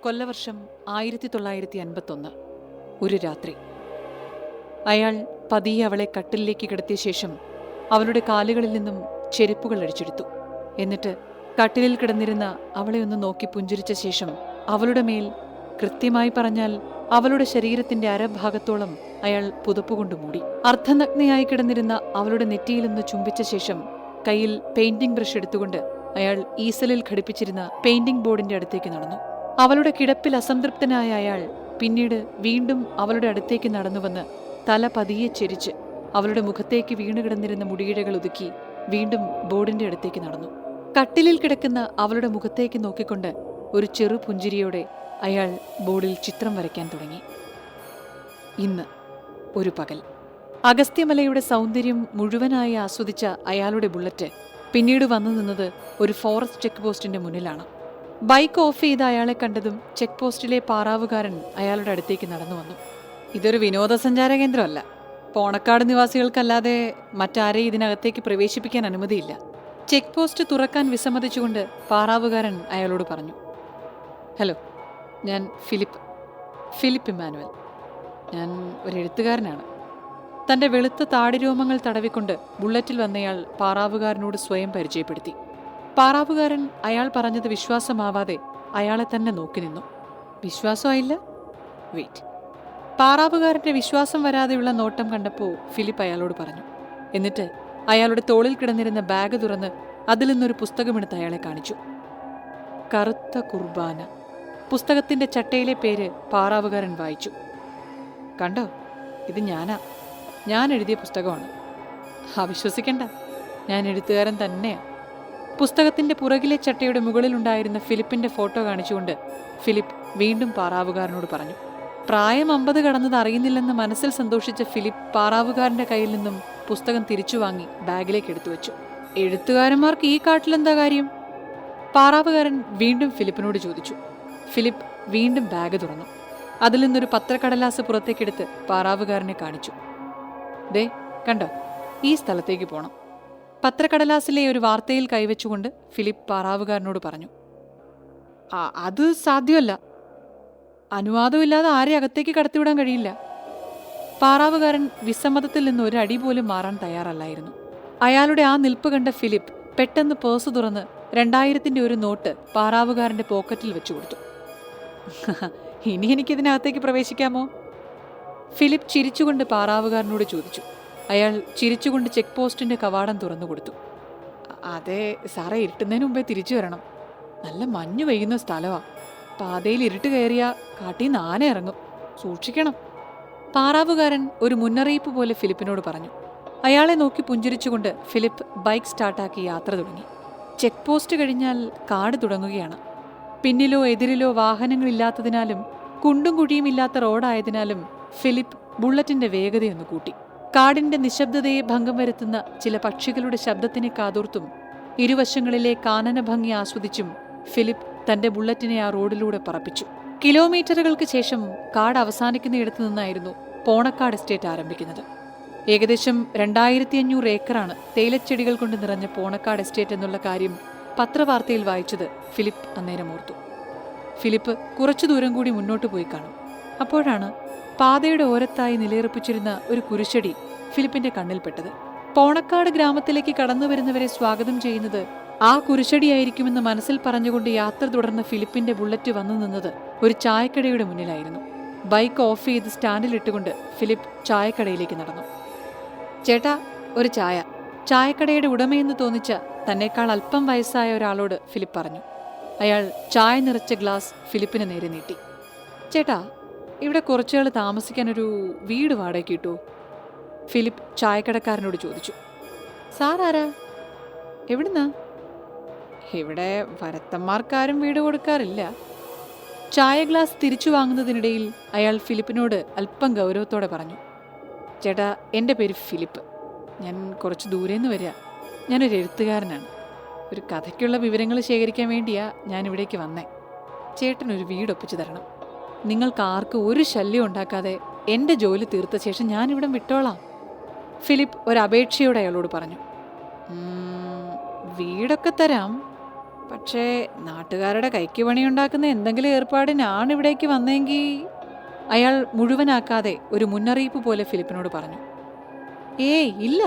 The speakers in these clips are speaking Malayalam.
കൊല്ലവർഷം 1951. ഒരു രാത്രി. അയാൾ പതിയെ അവളെ കട്ടിലിലേക്ക് കിടത്തിയ ശേഷം അവളുടെ കാലുകളിൽ നിന്നും ചെരുപ്പുകൾ അടിച്ചെടുത്തു. എന്നിട്ട് കട്ടിലിൽ കിടന്നിരുന്ന അവളെ ഒന്ന് നോക്കി പുഞ്ചിരിച്ച ശേഷം അവളുടെ മേൽ, കൃത്യമായി പറഞ്ഞാൽ അവളുടെ ശരീരത്തിന്റെ അരഭാഗത്തോളം അയാൾ പുതപ്പുകൊണ്ട് മൂടി. അർദ്ധനഗ്നയായി കിടന്നിരുന്ന അവളുടെ നെറ്റിയിലൊന്ന് ചുംബിച്ച ശേഷം കയ്യിൽ പെയിന്റിംഗ് ബ്രഷ് എടുത്തുകൊണ്ട് അയാൾ ഈസലിൽ ഘടിപ്പിച്ചിരുന്ന പെയിന്റിംഗ് ബോർഡിന്റെ അടുത്തേക്ക് നടന്നു. അവളുടെ കിടപ്പിൽ അസംതൃപ്തനായ അയാൾ പിന്നീട് വീണ്ടും അവളുടെ അടുത്തേക്ക് നടന്നുവന്ന് തല പതിയെ ചെരിച്ച് അവളുടെ മുഖത്തേക്ക് വീണുകിടന്നിരുന്ന മുടിയിഴകൾ ഒതുക്കി വീണ്ടും ബോർഡിന്റെ അടുത്തേക്ക് നടന്നു. കട്ടിലിൽ കിടക്കുന്ന അവളുടെ മുഖത്തേക്ക് നോക്കിക്കൊണ്ട് ഒരു ചെറു പുഞ്ചിരിയോടെ അയാൾ ബോർഡിൽ ചിത്രം വരയ്ക്കാൻ തുടങ്ങി. ഇന്ന് ഒരു പകൽ. അഗസ്ത്യമലയുടെ സൗന്ദര്യം മുഴുവനായി ആസ്വദിച്ച അയാളുടെ ബുള്ളറ്റ് പിന്നീട് വന്നു നിന്നത് ഒരു ഫോറസ്റ്റ് ചെക്ക് പോസ്റ്റിന്റെ മുന്നിലാണ്. ബൈക്ക് ഓഫ് ചെയ്ത അയാളെ കണ്ടതും ചെക്ക് പോസ്റ്റിലെ പാറാവുകാരൻ അയാളുടെ അടുത്തേക്ക് നടന്നു വന്നു. ഇതൊരു വിനോദസഞ്ചാര കേന്ദ്രമല്ല. പോണക്കാട് നിവാസികൾക്കല്ലാതെ മറ്റാരെയും ഇതിനകത്തേക്ക് പ്രവേശിപ്പിക്കാൻ അനുമതിയില്ല. ചെക്ക് പോസ്റ്റ് തുറക്കാൻ വിസമ്മതിച്ചുകൊണ്ട് പാറാവുകാരൻ അയാളോട് പറഞ്ഞു. ഹലോ, ഞാൻ ഫിലിപ്പ് ഇമ്മാനുവൽ. ഞാൻ ഒരു എഴുത്തുകാരനാണ്. തന്റെ വെളുത്ത താടിരോമങ്ങൾ തടവിക്കൊണ്ട് ബുള്ളറ്റിൽ വന്നയാൾ പാറാവുകാരനോട് സ്വയം പരിചയപ്പെടുത്തി. പാറാവുകാരൻ അയാൾ പറഞ്ഞത് വിശ്വാസമാവാതെ അയാളെ തന്നെ നോക്കി നിന്നു. വിശ്വാസമായില്ല? വെയിറ്റ്. പാറാവുകാരന്റെ വിശ്വാസം വരാതെയുള്ള നോട്ടം കണ്ടപ്പോൾ ഫിലിപ്പ് അയാളോട് പറഞ്ഞു. എന്നിട്ട് അയാളുടെ തോളിൽ കിടന്നിരുന്ന ബാഗ് തുറന്ന് അതിൽ നിന്നൊരു പുസ്തകമെടുത്ത് അയാളെ കാണിച്ചു. കറുത്ത കുർബാന. പുസ്തകത്തിന്റെ ചട്ടയിലെ പേര് പാറാവുകാരൻ വായിച്ചു. കണ്ടോ, ഇത് ഞാൻ എഴുതിയ പുസ്തകമാണ്. അവിശ്വസിക്കണ്ട, ഞാൻ എഴുത്തുകാരൻ തന്നെയാ. പുസ്തകത്തിന്റെ പുറകിലെ ചട്ടയുടെ മുകളിലുണ്ടായിരുന്ന ഫിലിപ്പിന്റെ ഫോട്ടോ കാണിച്ചുകൊണ്ട് ഫിലിപ്പ് വീണ്ടും പാറാവുകാരനോട് പറഞ്ഞു. പ്രായം 50 കടന്നത് അറിയുന്നില്ലെന്ന് മനസ്സിൽ സന്തോഷിച്ച ഫിലിപ്പ് പാറാവുകാരന്റെ കയ്യിൽ നിന്നും പുസ്തകം തിരിച്ചു വാങ്ങി ബാഗിലേക്ക് എടുത്തു വെച്ചു. എഴുത്തുകാരന്മാർക്ക് ഈ കാട്ടിലെന്താ കാര്യം? പാറാവുകാരൻ വീണ്ടും ഫിലിപ്പിനോട് ചോദിച്ചു. ഫിലിപ്പ് വീണ്ടും ബാഗ് തുറന്നു. അതിൽ നിന്നൊരു പത്രക്കടലാസ് പുറത്തേക്കെടുത്ത് പാറാവുകാരനെ കാണിച്ചു. ദേ കണ്ടോ, ഈ സ്ഥലത്തേക്ക് പോണം. പത്രക്കടലാസിലെ ഒരു വാർത്തയിൽ കൈവച്ചുകൊണ്ട് ഫിലിപ്പ് പാറാവുകാരനോട് പറഞ്ഞു. അത് സാധ്യമല്ല. അനുവാദമില്ലാതെ ആരെ അകത്തേക്ക് കടത്തിവിടാൻ കഴിയില്ല. പാറാവുകാരൻ വിസമ്മതത്തിൽ നിന്ന് ഒരു അടി പോലും മാറാൻ തയ്യാറല്ലായിരുന്നു. അയാളുടെ ആ നിൽപ്പ് കണ്ട ഫിലിപ്പ് പെട്ടെന്ന് പേഴ്സ് തുറന്ന് 2000-ന്റെ ഒരു നോട്ട് പാറാവുകാരന്റെ പോക്കറ്റിൽ വെച്ചു കൊടുത്തു. ഇനി എനിക്കിതിനകത്തേക്ക് പ്രവേശിക്കാമോ? ഫിലിപ്പ് ചിരിച്ചുകൊണ്ട് പാറാവുകാരനോട് ചോദിച്ചു. അയാൾ ചിരിച്ചുകൊണ്ട് ചെക്ക് പോസ്റ്റിന്റെ കവാടം തുറന്നു കൊടുത്തു. അതെ സാറേ, ഇരുട്ടുന്നതിന് മുമ്പേ തിരിച്ചു വരണം. നല്ല മഞ്ഞ് പെയ്യുന്ന സ്ഥലമാ. പാതയിൽ ഇരുട്ട് കയറിയ കാട്ടീന്ന് ആന ഇറങ്ങും, സൂക്ഷിക്കണം. പാറാവുകാരൻ ഒരു മുന്നറിയിപ്പ് പോലെ ഫിലിപ്പിനോട് പറഞ്ഞു. അയാളെ നോക്കി പുഞ്ചിരിച്ചുകൊണ്ട് ഫിലിപ്പ് ബൈക്ക് സ്റ്റാർട്ടാക്കി യാത്ര തുടങ്ങി. ചെക്ക് പോസ്റ്റ് കഴിഞ്ഞാൽ കാട് തുടങ്ങുകയാണ്. പിന്നിലോ എതിരിലോ വാഹനങ്ങളില്ലാത്തതിനാലും കുണ്ടും കുഴിയും ഇല്ലാത്ത റോഡായതിനാലും ഫിലിപ്പ് ബുള്ളറ്റിന്റെ വേഗതയൊന്ന് കൂട്ടി. കാടിന്റെ നിശബ്ദതയെ ഭംഗം വരുത്തുന്ന ചില പക്ഷികളുടെ ശബ്ദത്തിനെ കാതോർത്തും ഇരുവശങ്ങളിലെ കാനന ഭംഗി ആസ്വദിച്ചും ഫിലിപ്പ് തന്റെ ബുള്ളറ്റിനെ ആ റോഡിലൂടെ പറപ്പിച്ചു. കിലോമീറ്ററുകൾക്ക് ശേഷം കാട് അവസാനിക്കുന്നിടത്തു നിന്നായിരുന്നു പോണക്കാട് എസ്റ്റേറ്റ് ആരംഭിക്കുന്നത്. ഏകദേശം 2500 ഏക്കറാണ് തേയിലച്ചെടികൾ കൊണ്ട് നിറഞ്ഞ പോണക്കാട് എസ്റ്റേറ്റ് എന്നുള്ള കാര്യം പത്രവാർത്തയിൽ വായിച്ചത് ഫിലിപ്പ് അന്നേരം ഓർത്തു. ഫിലിപ്പ് കുറച്ചു ദൂരം കൂടി മുന്നോട്ട് പോയി കാണും. അപ്പോഴാണ് പാതയുടെ ഓരത്തായി നിലയുറപ്പിച്ചിരുന്ന ഒരു കുരിശടി ഫിലിപ്പിന്റെ കണ്ണിൽപ്പെട്ടത്. പോണക്കാട് ഗ്രാമത്തിലേക്ക് കടന്നു വരുന്നവരെ സ്വാഗതം ചെയ്യുന്നത് ആ കുരിശടിയായിരിക്കുമെന്ന് മനസ്സിൽ പറഞ്ഞുകൊണ്ട് യാത്ര തുടർന്ന ഫിലിപ്പിന്റെ ബുള്ളറ്റ് വന്നു നിന്നത് ഒരു ചായക്കടയുടെ മുന്നിലായിരുന്നു. ബൈക്ക് ഓഫ് ചെയ്ത് സ്റ്റാൻഡിലിട്ടുകൊണ്ട് ഫിലിപ്പ് ചായക്കടയിലേക്ക് നടന്നു. ചേട്ടാ, ഒരു ചായ. ചായക്കടയുടെ ഉടമയെന്ന് തോന്നിച്ച തന്നേക്കാൾ അല്പം വയസ്സായ ഒരാളോട് ഫിലിപ്പ് പറഞ്ഞു. അയാൾ ചായ നിറച്ച ഗ്ലാസ് ഫിലിപ്പിന് നേരെ നീട്ടി. ചേട്ടാ, ഇവിടെ കുറച്ചുകൾ താമസിക്കാൻ ഒരു വീട് വാടകയ്ക്ക് കിട്ടുമോ? ഫിലിപ്പ് ചായക്കടക്കാരനോട് ചോദിച്ചു. സാറാരാ? എവിടുന്നാ? ഇവിടെ വരത്തന്മാർക്കാരും വീട് കൊടുക്കാറില്ല. ചായ ഗ്ലാസ് തിരിച്ചു വാങ്ങുന്നതിനിടയിൽ അയാൾ ഫിലിപ്പിനോട് അല്പം ഗൗരവത്തോടെ പറഞ്ഞു. ചേട്ടാ, എൻ്റെ പേര് ഫിലിപ്പ്. ഞാൻ കുറച്ച് ദൂരേന്ന് വരിക. ഞാനൊരു എഴുത്തുകാരനാണ്. ഒരു കഥയ്ക്കുള്ള വിവരങ്ങൾ ശേഖരിക്കാൻ വേണ്ടിയാ ഞാൻ ഇവിടേക്ക് വന്നേ. ചേട്ടനൊരു വീടൊപ്പിച്ചു തരണം. നിങ്ങൾക്ക് ആർക്കും ഒരു ശല്യം ഉണ്ടാക്കാതെ എൻ്റെ ജോലി തീർത്ത ശേഷം ഞാനിവിടം വിട്ടോളാം. ഫിലിപ്പ് ഒരപേക്ഷയോടെ അയാളോട് പറഞ്ഞു. വീടൊക്കെ തരാം, പക്ഷേ നാട്ടുകാരുടെ കൈക്ക് പണിയുണ്ടാക്കുന്ന എന്തെങ്കിലും ഏർപ്പാടിനാണ് ഇവിടേക്ക് വന്നെങ്കിൽ അയാൾ മുഴുവനാക്കാതെ ഒരു മുന്നറിയിപ്പ് പോലെ ഫിലിപ്പിനോട് പറഞ്ഞു. ഏയ് ഇല്ല,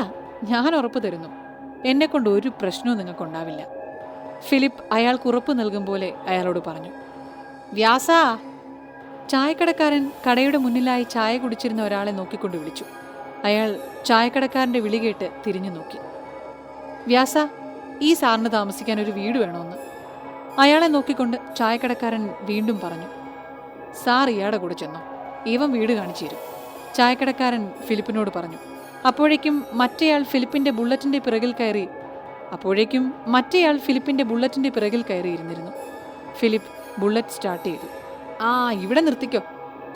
ഞാൻ ഉറപ്പ് തരുന്നു, എന്നെക്കൊണ്ട് ഒരു പ്രശ്നവും നിങ്ങൾക്കുണ്ടാവില്ല. ഫിലിപ്പ് അയാൾക്ക് ഉറപ്പ് നൽകും പോലെ അയാളോട് പറഞ്ഞു. വ്യാസാ! ചായക്കടക്കാരൻ കടയുടെ മുന്നിലായി ചായ കുടിച്ചിരുന്ന ഒരാളെ നോക്കിക്കൊണ്ട് വിളിച്ചു. അയാൾ ചായക്കടക്കാരൻ്റെ വിളി കേട്ട് തിരിഞ്ഞു നോക്കി. വ്യാസ, ഈ സാറിന് താമസിക്കാൻ ഒരു വീട് വേണമെന്ന്. അയാളെ നോക്കിക്കൊണ്ട് ചായക്കടക്കാരൻ വീണ്ടും പറഞ്ഞു. സാർ ഇയാളുടെ കൂടെ ചെന്നോ, ഇവൻ വീട് കാണിച്ചു തരും, ചായക്കടക്കാരൻ ഫിലിപ്പിനോട് പറഞ്ഞു. അപ്പോഴേക്കും മറ്റേയാൾ ഫിലിപ്പിന്റെ ബുള്ളറ്റിന്റെ പിറകിൽ കയറിയിരുന്നിരുന്നു. ഫിലിപ്പ് ബുള്ളറ്റ് സ്റ്റാർട്ട് ചെയ്തു. ആ, ഇവിടെ നിർത്തിക്കോ.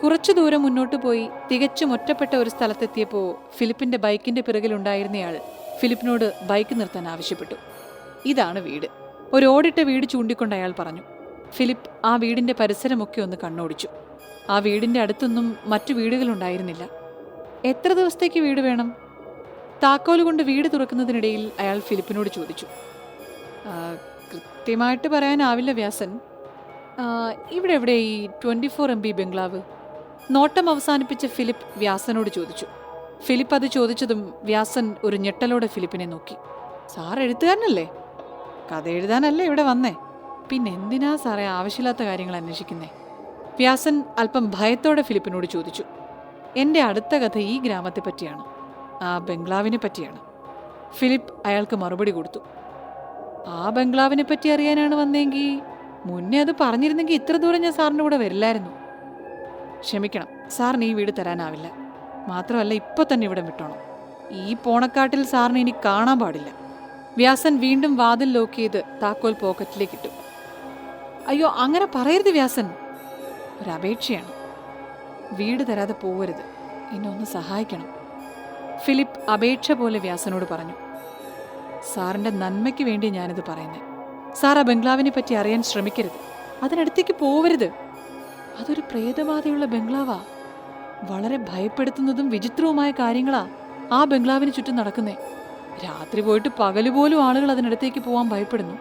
കുറച്ചു ദൂരം മുന്നോട്ട് പോയി തികച്ചും ഒറ്റപ്പെട്ട ഒരു സ്ഥലത്തെത്തിയപ്പോൾ ഫിലിപ്പിന്റെ ബൈക്കിന്റെ പിറകിലുണ്ടായിരുന്നയാൾ ഫിലിപ്പിനോട് ബൈക്ക് നിർത്താൻ ആവശ്യപ്പെട്ടു. ഇതാണ് വീട്. ഒരു ഓടിട്ട വീട് ചൂണ്ടിക്കൊണ്ട് അയാൾ പറഞ്ഞു. ഫിലിപ്പ് ആ വീടിന്റെ പരിസരമൊക്കെ ഒന്ന് കണ്ണോടിച്ചു. ആ വീടിന്റെ അടുത്തൊന്നും മറ്റു വീടുകളുണ്ടായിരുന്നില്ല. എത്ര ദിവസത്തേക്ക് വീട് വേണം? താക്കോൽ കൊണ്ട് വീട് തുറക്കുന്നതിനിടയിൽ അയാൾ ഫിലിപ്പിനോട് ചോദിച്ചു. കൃത്യമായിട്ട് പറയാനാവില്ല വ്യാസൻ. ഇവിടെ എവിടെ ഈ 24 MB ബംഗ്ലാവ്? നോട്ടം അവസാനിപ്പിച്ച ഫിലിപ്പ് വ്യാസനോട് ചോദിച്ചു. ഫിലിപ്പ് അത് ചോദിച്ചതും വ്യാസൻ ഒരു ഞെട്ടലോടെ ഫിലിപ്പിനെ നോക്കി. സാർ എഴുത്തുകാരനല്ലേ? കഥ എഴുതാനല്ലേ ഇവിടെ വന്നേ? പിന്നെന്തിനാ സാറേ ആവശ്യമില്ലാത്ത കാര്യങ്ങൾ അന്വേഷിക്കുന്നേ? വ്യാസൻ അല്പം ഭയത്തോടെ ഫിലിപ്പിനോട് ചോദിച്ചു. എൻ്റെ അടുത്ത കഥ ഈ ഗ്രാമത്തെ പറ്റിയാണ്, ആ ബംഗ്ലാവിനെ പറ്റിയാണ്. ഫിലിപ്പ് അയാൾക്ക് മറുപടി കൊടുത്തു. ആ ബംഗ്ലാവിനെ പറ്റി അറിയാനാണ് വന്നെങ്കിൽ മുന്നേ അത് പറഞ്ഞിരുന്നെങ്കിൽ ഇത്ര ദൂരം ഞാൻ സാറിൻ്റെ കൂടെ വരില്ലായിരുന്നു. ക്ഷമിക്കണം, സാറിന് ഈ വീട് തരാനാവില്ല. മാത്രമല്ല, ഇപ്പോൾ തന്നെ ഇവിടെ വിട്ടോണം. ഈ പോണക്കാട്ടിൽ സാറിന് ഇനി കാണാൻ പാടില്ല. വ്യാസൻ വീണ്ടും വാതിൽ ലോക്ക് ചെയ്ത് താക്കോൽ പോക്കറ്റിലേക്ക് ഇട്ടു. അയ്യോ, അങ്ങനെ പറയരുത് വ്യാസൻ, ഒരപേക്ഷയാണ്. വീട് തരാതെ പോവരുത്, എന്നെ സഹായിക്കണം. ഫിലിപ്പ് അപേക്ഷ പോലെ വ്യാസനോട് പറഞ്ഞു. സാറിൻ്റെ നന്മയ്ക്ക് വേണ്ടി ഞാനിത് പറയുന്നത്. സാർ ആ ബംഗ്ലാവിനെ പറ്റി അറിയാൻ ശ്രമിക്കരുത്, അതിനടുത്തേക്ക് പോവരുത്. അതൊരു പ്രേതബാധയുള്ള ബംഗ്ലാവാ. വളരെ ഭയപ്പെടുത്തുന്നതും വിചിത്രവുമായ കാര്യങ്ങളാ ആ ബംഗ്ലാവിന് ചുറ്റും നടക്കുന്നേ. രാത്രി പോയിട്ട് പകലുപോലും ആളുകൾ അതിനടുത്തേക്ക് പോവാൻ ഭയപ്പെടുന്നു.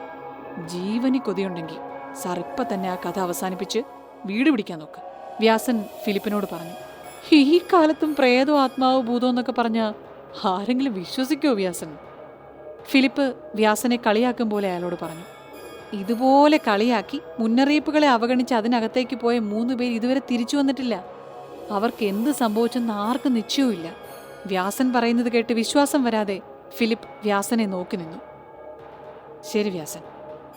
ജീവന് കൊതിയുണ്ടെങ്കിൽ സാർ ഇപ്പം തന്നെ ആ കഥ അവസാനിപ്പിച്ച് വീട് പിടിക്കാൻ നോക്ക്, വ്യാസൻ ഫിലിപ്പിനോട് പറഞ്ഞു. ഈ കാലത്തും പ്രേതോ ആത്മാവോ ഭൂതോ എന്നൊക്കെ പറഞ്ഞാൽ ആരെങ്കിലും വിശ്വസിക്കോ വ്യാസൻ? ഫിലിപ്പ് വ്യാസനെ കളിയാക്കും പോലെ അയാളോട് പറഞ്ഞു. ഇതുപോലെ കളിയാക്കി മുന്നറിയിപ്പുകളെ അവഗണിച്ച് അതിനകത്തേക്ക് പോയ 3 പേർ ഇതുവരെ തിരിച്ചു വന്നിട്ടില്ല. അവർക്ക് എന്ത് സംഭവിച്ചെന്ന് ആർക്കും നിശ്ചയവുമില്ല. വ്യാസൻ പറയുന്നത് കേട്ട് വിശ്വാസം വരാതെ ഫിലിപ്പ് വ്യാസനെ നോക്കി നിന്നു. ശരി വ്യാസൻ,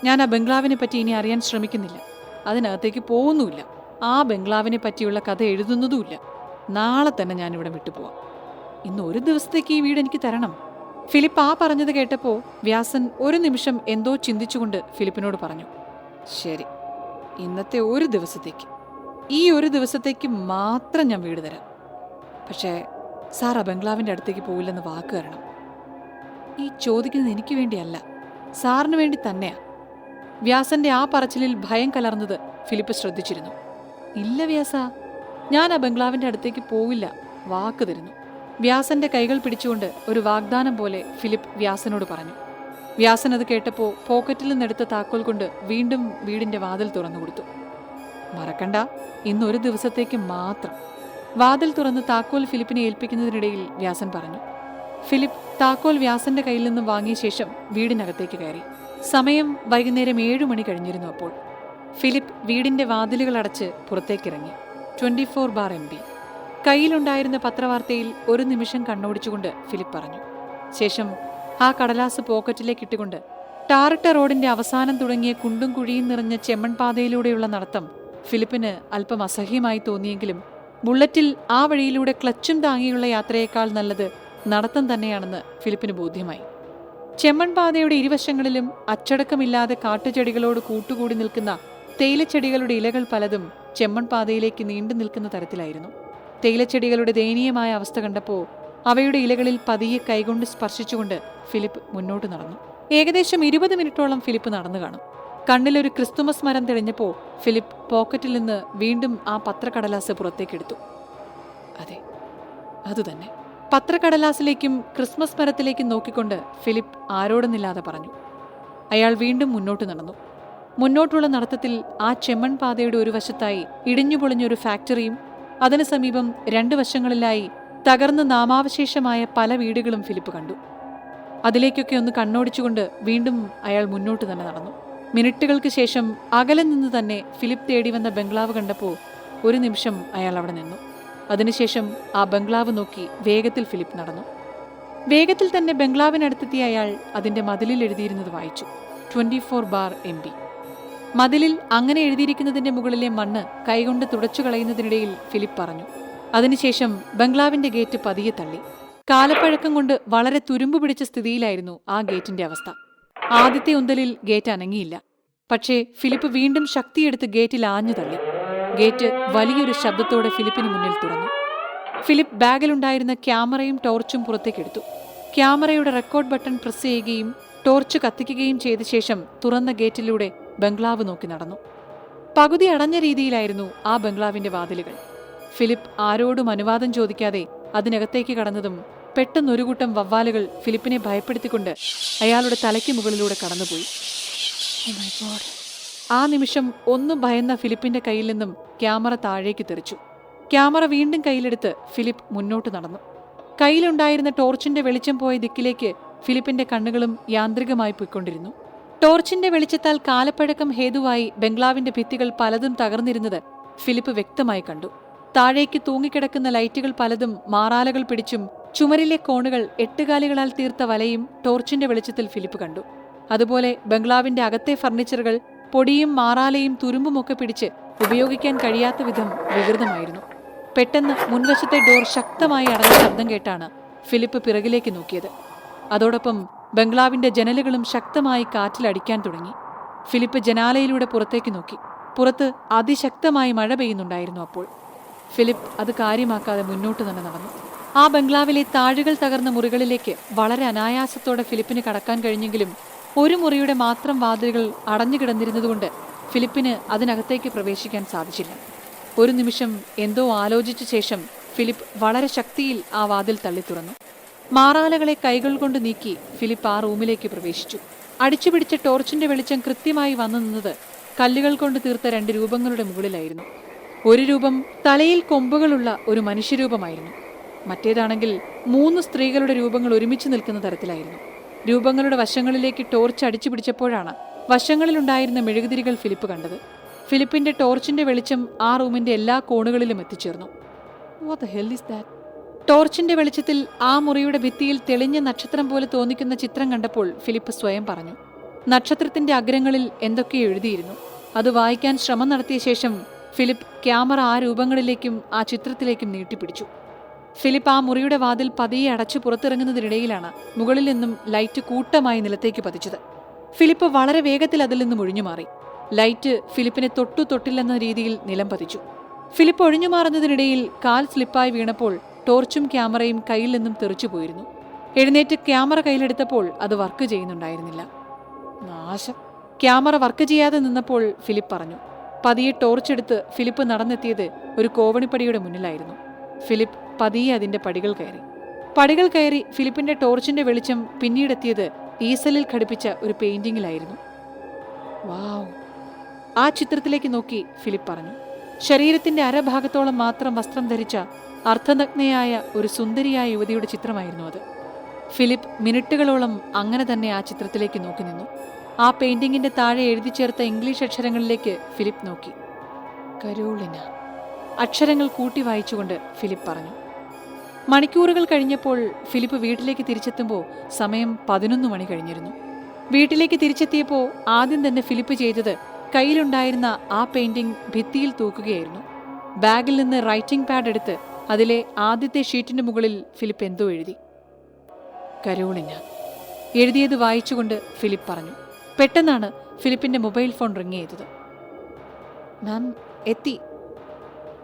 ഞാൻ ആ ബംഗ്ലാവിനെ പറ്റി ഇനി അറിയാൻ ശ്രമിക്കുന്നില്ല, അതിനകത്തേക്ക് പോകുന്നുമില്ല. ആ ബംഗ്ലാവിനെ പറ്റിയുള്ള കഥ എഴുതുന്നതുമില്ല. നാളെ തന്നെ ഞാനിവിടെ വിട്ടുപോവാം. ഇന്ന് ഒരു ദിവസത്തേക്ക് ഈ വീട് എനിക്ക് തരണം. ഫിലിപ്പ് ആ പറഞ്ഞത് കേട്ടപ്പോൾ വ്യാസൻ ഒരു നിമിഷം എന്തോ ചിന്തിച്ചുകൊണ്ട് ഫിലിപ്പിനോട് പറഞ്ഞു. ശരി, ഇന്നത്തെ ഒരു ദിവസത്തേക്ക്, ഈ ഒരു ദിവസത്തേക്ക് മാത്രം ഞാൻ വീട് തരാം. പക്ഷേ സാർ ആ ബംഗ്ലാവിൻ്റെ അടുത്തേക്ക് പോയില്ലെന്ന് വാക്ക് തരണം. ഈ ചോദിക്കുന്നത് എനിക്ക് വേണ്ടിയല്ല, സാറിന് വേണ്ടി തന്നെയാ. വ്യാസന്റെ ആ പറച്ചിലിൽ ഭയം കലർന്നത് ഫിലിപ്പ് ശ്രദ്ധിച്ചിരുന്നു. ഇല്ല വ്യാസ, ഞാൻ ആ ബംഗ്ലാവിൻ്റെ അടുത്തേക്ക് പോവില്ല, വാക്ക് തരുന്നു. വ്യാസന്റെ കൈകൾ പിടിച്ചുകൊണ്ട് ഒരു വാഗ്ദാനം പോലെ ഫിലിപ്പ് വ്യാസനോട് പറഞ്ഞു. വ്യാസൻ അത് കേട്ടപ്പോൾ പോക്കറ്റിൽ നിന്നെടുത്ത താക്കോൽ കൊണ്ട് വീണ്ടും വീടിന്റെ വാതിൽ തുറന്നു കൊടുത്തു. മറക്കണ്ട, ഇന്നൊരു ദിവസത്തേക്ക് മാത്രം. വാതിൽ തുറന്ന് താക്കോൽ ഫിലിപ്പിനെ ഏൽപ്പിക്കുന്നതിനിടയിൽ വ്യാസൻ പറഞ്ഞു. ഫിലിപ്പ് താക്കോൽ വ്യാസന്റെ കയ്യിൽ നിന്നും വാങ്ങിയ ശേഷം വീടിനകത്തേക്ക് കയറി. സമയം വൈകുന്നേരം 7 മണി കഴിഞ്ഞിരുന്നു. അപ്പോൾ ഫിലിപ്പ് വീടിന്റെ വാതിലുകൾ അടച്ച് പുറത്തേക്കിറങ്ങി. 24 MB കയ്യിലുണ്ടായിരുന്ന പത്രവാർത്തയിൽ ഒരു നിമിഷം കണ്ണോടിച്ചുകൊണ്ട് ഫിലിപ്പ് പറഞ്ഞു. ശേഷം ആ കടലാസ് പോക്കറ്റിലേക്ക് ഇട്ടുകൊണ്ട് ടാറിട്ട റോഡിന്റെ അവസാനം തുടങ്ങിയ കുണ്ടും കുഴിയും നിറഞ്ഞ ചെമ്മൺപാതയിലൂടെയുള്ള നടത്തം ഫിലിപ്പിന് അല്പം അസഹ്യമായി തോന്നിയെങ്കിലും ബുള്ളറ്റിൽ ആ വഴിയിലൂടെ ക്ലച്ചും താങ്ങിയുള്ള യാത്രയേക്കാൾ നല്ലത് നടത്തം തന്നെയാണെന്ന് ഫിലിപ്പിന് ബോധ്യമായി. ചെമ്മൺപാതയുടെ ഇരുവശങ്ങളിലും അച്ചടക്കമില്ലാതെ കാട്ടുചെടികളോട് കൂട്ടുകൂടി നിൽക്കുന്ന തേയിലച്ചെടികളുടെ ഇലകൾ പലതും ചെമ്മൺപാതയിലേക്ക് നീണ്ടു നിൽക്കുന്ന തരത്തിലായിരുന്നു. തേയിലച്ചെടികളുടെ ദയനീയമായ അവസ്ഥ കണ്ടപ്പോൾ അവയുടെ ഇലകളിൽ പതിയെ കൈകൊണ്ട് സ്പർശിച്ചുകൊണ്ട് ഫിലിപ്പ് മുന്നോട്ട് നടന്നു. ഏകദേശം 20 മിനിറ്റോളം ഫിലിപ്പ് നടന്നു കാണും. കണ്ണിലൊരു ക്രിസ്തുമസ് മരം തെളിഞ്ഞപ്പോൾ ഫിലിപ്പ് പോക്കറ്റിൽ നിന്ന് വീണ്ടും ആ പത്രക്കടലാസ് പുറത്തേക്കെടുത്തു. അതെ, അതുതന്നെ. പത്രക്കടലാസിലേക്കും ക്രിസ്മസ് മരത്തിലേക്കും നോക്കിക്കൊണ്ട് ഫിലിപ്പ് ആരോടുന്നില്ലാതെ പറഞ്ഞു. അയാൾ വീണ്ടും മുന്നോട്ട് നടന്നു. മുന്നോട്ടുള്ള നടത്തത്തിൽ ആ ചെമ്മൺ പാതയുടെ ഒരു വശത്തായി ഇടിഞ്ഞുപൊളിഞ്ഞൊരു ഫാക്ടറിയും അതിനു സമീപം 2 വശങ്ങളിലായി തകർന്ന് നാമാവശേഷമായ പല വീടുകളും ഫിലിപ്പ് കണ്ടു. അതിലേക്കൊക്കെ ഒന്ന് കണ്ണോടിച്ചുകൊണ്ട് വീണ്ടും അയാൾ മുന്നോട്ട് തന്നെ നടന്നു. മിനിറ്റുകൾക്ക് ശേഷം അകലെ നിന്ന് തന്നെ ഫിലിപ്പ് തേടി വന്ന ബംഗ്ലാവ് കണ്ടപ്പോൾ ഒരു നിമിഷം അയാൾ അവിടെ നിന്നു. അതിനുശേഷം ആ ബംഗ്ലാവ് നോക്കി വേഗത്തിൽ ഫിലിപ്പ് നടന്നു. വേഗത്തിൽ തന്നെ ബംഗ്ലാവിനടുത്തെത്തിയ അയാൾ അതിന്റെ മതിലിൽ എഴുതിയിരുന്നത് വായിച്ചു. 24 ബാർ MB. മതിലിൽ അങ്ങനെ എഴുതിയിരിക്കുന്നതിന്റെ മുകളിലെ മണ്ണ് കൈകൊണ്ട് തുടച്ചു കളയുന്നതിനിടയിൽ ഫിലിപ്പ് പറഞ്ഞു. അതിനുശേഷം ബംഗ്ലാവിന്റെ ഗേറ്റ് പതിയെ തള്ളി. കാലപ്പഴക്കം കൊണ്ട് വളരെ തുരുമ്പ് പിടിച്ച സ്ഥിതിയിലായിരുന്നു ആ ഗേറ്റിന്റെ അവസ്ഥ. ആദ്യത്തെ ഉന്തലിൽ ഗേറ്റ് അനങ്ങിയില്ല. പക്ഷേ ഫിലിപ്പ് വീണ്ടും ശക്തിയെടുത്ത് ഗേറ്റിൽ ആഞ്ഞു തള്ളി. ഗേറ്റ് വലിയൊരു ശബ്ദത്തോടെ ഫിലിപ്പിന് മുന്നിൽ തുറന്നു. ഫിലിപ്പ് ബാഗിലുണ്ടായിരുന്ന ക്യാമറയും ടോർച്ചും പുറത്തേക്കെടുത്തു. ക്യാമറയുടെ റെക്കോർഡ് ബട്ടൺ പ്രസ് ചെയ്യുകയും ടോർച്ച് കത്തിക്കുകയും ചെയ്ത ശേഷം തുറന്ന ഗേറ്റിലൂടെ ബംഗ്ലാവ് നോക്കി നടന്നു. പകുതി അടഞ്ഞ രീതിയിലായിരുന്നു ആ ബംഗ്ലാവിന്റെ വാതിലുകൾ. ഫിലിപ്പ് ആരോടും അനുവാദം ചോദിക്കാതെ അതിനകത്തേക്ക് കടന്നതും പെട്ടെന്നൊരു കൂട്ടം വവ്വാലുകൾ ഫിലിപ്പിനെ ഭയപ്പെടുത്തിക്കൊണ്ട് അയാളുടെ തലയ്ക്ക് മുകളിലൂടെ കടന്നുപോയി. ആ നിമിഷം ഒന്നും ഭയന്ന ഫിലിപ്പിന്റെ കയ്യിൽ നിന്നും ക്യാമറ താഴേക്ക് തെറിച്ചു. ക്യാമറ വീണ്ടും കയ്യിലെടുത്ത് ഫിലിപ്പ് മുന്നോട്ട് നടന്നു. കയ്യിലുണ്ടായിരുന്ന ടോർച്ചിന്റെ വെളിച്ചം പോയ ദിക്കിലേക്ക് ഫിലിപ്പിന്റെ കണ്ണുകളും യാന്ത്രികമായി പോയിക്കൊണ്ടിരുന്നു. ടോർച്ചിന്റെ വെളിച്ചത്താൽ കാലപ്പഴക്കം ഹേതുവായി ബംഗ്ലാവിന്റെ ഭിത്തികൾ പലതും തകർന്നിരുന്നത് ഫിലിപ്പ് വ്യക്തമായി കണ്ടു. താഴേക്ക് തൂങ്ങിക്കിടക്കുന്ന ലൈറ്റുകൾ പലതും മാറാലകൾ പിടിച്ചും ചുമരിലെ കോണുകൾ 8 കാലുകളാൽ തീർത്ത വലയും ടോർച്ചിന്റെ വെളിച്ചത്തിൽ ഫിലിപ്പ് കണ്ടു. അതുപോലെ ബംഗ്ലാവിന്റെ അകത്തെ ഫർണിച്ചറുകൾ പൊടിയും മാറാലയും തുരുമ്പുമൊക്കെ പിടിച്ച് ഉപയോഗിക്കാൻ കഴിയാത്ത വിധം വികൃതമായിരുന്നു. പെട്ടെന്ന് മുൻവശത്തെ ഡോർ ശക്തമായി അടഞ്ഞ ശബ്ദം കേട്ടാണ് ഫിലിപ്പ് പിറകിലേക്ക് നോക്കിയത്. അതോടൊപ്പം ബംഗ്ലാവിന്റെ ജനലുകളും ശക്തമായി കാറ്റിലടിക്കാൻ തുടങ്ങി. ഫിലിപ്പ് ജനാലയിലൂടെ പുറത്തേക്ക് നോക്കി. പുറത്ത് അതിശക്തമായി മഴ പെയ്യുന്നുണ്ടായിരുന്നു. അപ്പോൾ ഫിലിപ്പ് അത് കാര്യമാക്കാതെ മുന്നോട്ട് തന്നെ നടന്നു. ആ ബംഗ്ലാവിലെ താഴുകൾ തകർന്ന മുറികളിലേക്ക് വളരെ അനായാസത്തോടെ ഫിലിപ്പിന് കടക്കാൻ കഴിഞ്ഞെങ്കിലും ഒരു മുറിയുടെ മാത്രം വാതിലുകൾ അടഞ്ഞു കിടന്നിരുന്നതുകൊണ്ട് ഫിലിപ്പിന് അതിനകത്തേക്ക് പ്രവേശിക്കാൻ സാധിച്ചില്ല. ഒരു നിമിഷം എന്തോ ആലോചിച്ച ശേഷം ഫിലിപ്പ് വളരെ ശക്തിയിൽ ആ വാതിൽ തള്ളി തുറന്നു. മാറാലകളെ കൈകൾ കൊണ്ട് നീക്കി ഫിലിപ്പ് ആ റൂമിലേക്ക് പ്രവേശിച്ചു. അടിച്ചുപിടിച്ച ടോർച്ചിന്റെ വെളിച്ചം കൃത്യമായി വന്നു നിന്നത് കല്ലുകൾ കൊണ്ട് തീർത്ത 2 രൂപങ്ങളുടെ മുകളിലായിരുന്നു. ഒരു രൂപം തലയിൽ കൊമ്പുകളുള്ള ഒരു മനുഷ്യരൂപമായിരുന്നു. മറ്റേതാണെങ്കിൽ 3 സ്ത്രീകളുടെ രൂപങ്ങൾ ഒരുമിച്ച് നിൽക്കുന്ന തരത്തിലായിരുന്നു. രൂപങ്ങളുടെ വശങ്ങളിലേക്ക് ടോർച്ച് അടിച്ചു പിടിച്ചപ്പോഴാണ് വശങ്ങളിലുണ്ടായിരുന്ന മെഴുകുതിരികൾ ഫിലിപ്പ് കണ്ടത്. ഫിലിപ്പിന്റെ ടോർച്ചിന്റെ വെളിച്ചം ആ റൂമിന്റെ എല്ലാ കോണുകളിലും എത്തിച്ചേർന്നു. What the hell is that? ടോർച്ചിന്റെ വെളിച്ചത്തിൽ ആ മുറിയുടെ ഭിത്തിയിൽ തെളിഞ്ഞ നക്ഷത്രം പോലെ തോന്നിക്കുന്ന ചിത്രം കണ്ടപ്പോൾ ഫിലിപ്പ് സ്വയം പറഞ്ഞു. നക്ഷത്രത്തിന്റെ അഗ്രങ്ങളിൽ എന്തൊക്കെയോ എഴുതിയിരുന്നു. അത് വായിക്കാൻ ശ്രമം നടത്തിയ ശേഷം ഫിലിപ്പ് ക്യാമറ ആ രൂപങ്ങളിലേക്കും ആ ചിത്രത്തിലേക്കും നീട്ടിപ്പിടിച്ചു. ഫിലിപ്പ് ആ മുറിയുടെ വാതിൽ പതിയെ അടച്ചു പുറത്തിറങ്ങുന്നതിനിടയിലാണ് മുകളിൽ നിന്നും ലൈറ്റ് കൂട്ടമായി നിലത്തേക്ക് പതിച്ചത്. ഫിലിപ്പ് വളരെ വേഗത്തിൽ അതിൽ നിന്നും ഒഴിഞ്ഞുമാറി. ലൈറ്റ് ഫിലിപ്പിനെ തൊട്ടില്ലെന്ന രീതിയിൽ നിലം പതിച്ചു. ഫിലിപ്പ് ഒഴിഞ്ഞുമാറുന്നതിനിടയിൽ കാൽ സ്ലിപ്പായി വീണപ്പോൾ ടോർച്ചും ക്യാമറയും കയ്യിൽ നിന്നും തെറിച്ചു പോയിരുന്നു. എഴുന്നേറ്റ് ക്യാമറ കയ്യിലെടുത്തപ്പോൾ അത് വർക്ക് ചെയ്യുന്നുണ്ടായിരുന്നില്ല. നാശം. ക്യാമറ വർക്ക് ചെയ്യാതെ നിന്നപ്പോൾ ഫിലിപ്പ് പറഞ്ഞു. പതിയെ ടോർച്ചെടുത്ത് ഫിലിപ്പ് നടന്നെത്തിയത് ഒരു കോവണിപ്പടിയുടെ മുന്നിലായിരുന്നു. ഫിലിപ്പ് പതിയെ അതിന്റെ പടികൾ കയറി ഫിലിപ്പിന്റെ ടോർച്ചിന്റെ വെളിച്ചം പിന്നീടെത്തിയത് ഈസലിൽ ഘടിപ്പിച്ച ഒരു പെയിന്റിങ്ങിലായിരുന്നു. വാവ്! ആ ചിത്രത്തിലേക്ക് നോക്കി ഫിലിപ്പ് പറഞ്ഞു. ശരീരത്തിന്റെ അരഭാഗത്തോളം മാത്രം വസ്ത്രം ധരിച്ച അർദ്ധനഗ്നയായ ഒരു സുന്ദരിയായ യുവതിയുടെ ചിത്രമായിരുന്നു അത്. ഫിലിപ്പ് മിനിറ്റുകളോളം അങ്ങനെ തന്നെ ആ ചിത്രത്തിലേക്ക് നോക്കി നിന്നു. ആ പെയിന്റിങ്ങിന്റെ താഴെ എഴുതി ചേർത്ത ഇംഗ്ലീഷ് അക്ഷരങ്ങളിലേക്ക് ഫിലിപ്പ് നോക്കി. കരോളിന. അക്ഷരങ്ങൾ കൂട്ടി വായിച്ചുകൊണ്ട് ഫിലിപ്പ് പറഞ്ഞു. മണിക്കൂറുകൾ കഴിഞ്ഞപ്പോൾ ഫിലിപ്പ് വീട്ടിലേക്ക് തിരിച്ചെത്തുമ്പോൾ സമയം 11 മണി കഴിഞ്ഞിരുന്നു. വീട്ടിലേക്ക് തിരിച്ചെത്തിയപ്പോൾ ആദ്യം തന്നെ ഫിലിപ്പ് ചെയ്തത് കയ്യിലുണ്ടായിരുന്ന ആ പെയിന്റിംഗ് ഭിത്തിയിൽ തൂക്കുകയായിരുന്നു. ബാഗിൽ നിന്ന് റൈറ്റിംഗ് പാഡ് എടുത്ത് അതിലെ ആദ്യത്തെ ഷീറ്റിന്റെ മുകളിൽ ഫിലിപ്പ് എന്തോ എഴുതി. കരോളിന. എഴുതിയത് വായിച്ചുകൊണ്ട് ഫിലിപ്പ് പറഞ്ഞു. പെട്ടെന്നാണ് ഫിലിപ്പിന്റെ മൊബൈൽ ഫോൺ റിങ് ചെയ്തത്. ഞാൻ എത്തി.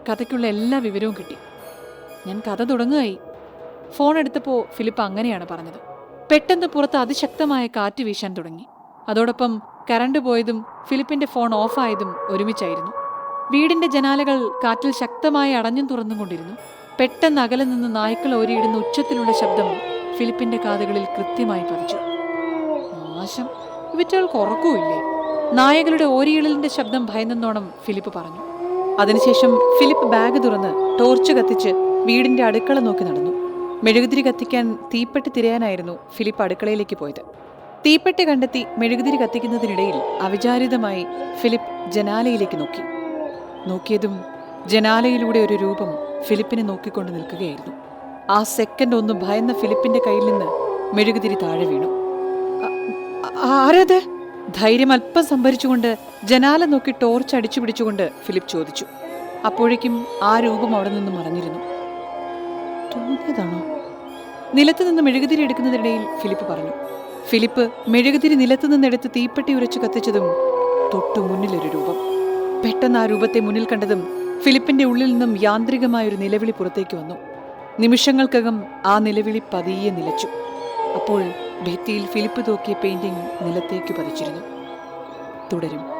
കഥയ്ക്കുള്ള എല്ലാ വിവരവും കിട്ടി. ഞാൻ കഥ തുടങ്ങുകയായി. ഫോൺ എടുത്തപ്പോൾ ഫിലിപ്പ് അങ്ങനെയാണ് പറഞ്ഞത്. പെട്ടെന്ന് പുറത്ത് അതിശക്തമായ കാറ്റ് വീശാൻ തുടങ്ങി. അതോടൊപ്പം കറണ്ട് പോയതും ഫിലിപ്പിന്റെ ഫോൺ ഓഫായതും ഒരുമിച്ചായിരുന്നു. വീടിന്റെ ജനാലകൾ കാറ്റിൽ ശക്തമായി അടഞ്ഞും തുറന്നും കൊണ്ടിരുന്നു. പെട്ടെന്ന് അകലെ നിന്ന് നായ്ക്കൾ ഓരിയിടുന്ന ഉച്ചത്തിലുള്ള ശബ്ദം ഫിലിപ്പിന്റെ കാതുകളിൽ കൃത്യമായി പതിച്ചു. നാശം, ഇവറ്റകൾക്ക് ഉറക്കവുമില്ലേ? നായകളുടെ ഓരിയിടലിന്റെ ശബ്ദം ഭയന്നോണം ഫിലിപ്പ് പറഞ്ഞു. അതിനുശേഷം ഫിലിപ്പ് ബാഗ് തുറന്ന് ടോർച്ച് കത്തിച്ച് വീടിന്റെ അടുക്കള നോക്കി നടന്നു. മെഴുകുതിരി കത്തിക്കാൻ തീപ്പെട്ടി തിരയാനായിരുന്നു ഫിലിപ്പ് അടുക്കളയിലേക്ക് പോയത്. തീപ്പെട്ടി കണ്ടെത്തി മെഴുകുതിരി കത്തിക്കുന്നതിനിടയിൽ അവിചാരിതമായി ഫിലിപ്പ് ജനാലയിലേക്ക് നോക്കിയതും ജനാലയിലൂടെ ഒരു രൂപം ഫിലിപ്പിനെ നോക്കിക്കൊണ്ട് നിൽക്കുകയായിരുന്നു. ആ സെക്കൻഡ് ഒന്ന് ഭയന്ന ഫിലിപ്പിന്റെ കയ്യിൽ നിന്ന് മെഴുകുതിരി താഴെ വീണു. ആരത്? ധൈര്യം അല്പം സംഭരിച്ചുകൊണ്ട് ജനാല നോക്കി ടോർച്ച് അടിച്ചു പിടിച്ചുകൊണ്ട് ഫിലിപ്പ് ചോദിച്ചു. അപ്പോഴേക്കും ആ രൂപം അവിടെ നിന്നും മറഞ്ഞിരുന്നു. തോന്നിയതാണോ? നിലത്ത് നിന്ന് മെഴുകുതിരി എടുക്കുന്നതിനിടയിൽ ഫിലിപ്പ് പറഞ്ഞു. ഫിലിപ്പ് മെഴുകുതിരി നിലത്ത് നിന്നെടുത്ത് തീപ്പെട്ടി ഉരച്ചു കത്തിച്ചതും തൊട്ടു മുന്നിലൊരു രൂപം. പെട്ടെന്ന് ആ രൂപത്തെ മുന്നിൽ കണ്ടതും ഫിലിപ്പിന്റെ ഉള്ളിൽ നിന്നും യാന്ത്രികമായൊരു നിലവിളി പുറത്തേക്ക് വന്നു. നിമിഷങ്ങൾക്കകം ആ നിലവിളി പതിയെ നിലച്ചു. അപ്പോൾ ഭിത്തിയിൽ ഫിലിപ്പ് തൂക്കിയ പെയിന്റിംഗ് നിലത്തേക്ക് പതിച്ചിരുന്നു. തുടരും.